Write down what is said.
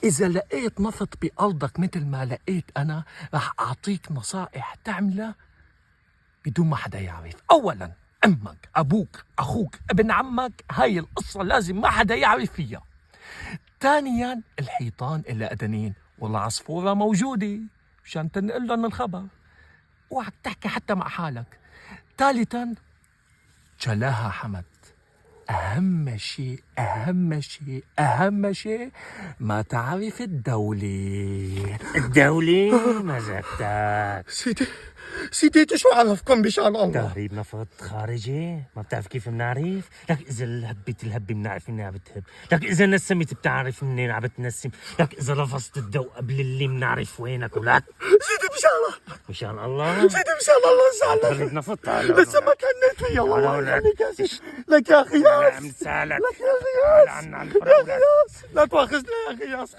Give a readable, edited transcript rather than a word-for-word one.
إذا لقيت نفط بأرضك مثل ما لقيت أنا، رح أعطيك نصائح تعملها بدون ما حدا يعرف. أولاً أمك، أبوك، أخوك، ابن عمك، هاي القصة لازم ما حدا يعرف فيها. ثانياً الحيطان إلها أذنين والعصفورة موجودة مشان تنقل لهم الخبر، اوعك تحكي حتى مع حالك. ثالثاً جلاها حمد، أهم شيء ما تعرف الدولة. ما زبطك. سيدي شو عرفكم بشان الله؟ تهريب نفط خارجي، ما بتعرف كيف بنعرف؟ لك إذا هبيت الهبة بنعرف منين عم بتهب، لك إذا نسمت بتعرف منين عم بتنسم، لك إذا رفضت الضوء قبل اللي بنعرف وينك. ولك سيدي مشان الله سيدي مشان الله زعلك، تهريب نفط. تعال لسه ما كنت فيها والله تعال يخليك يا سيدي. لك يا أخي ياس، مسالك لك يا أخي ياس، عنا يا أخي ياس، لا تواخذنا يا أخي ياس.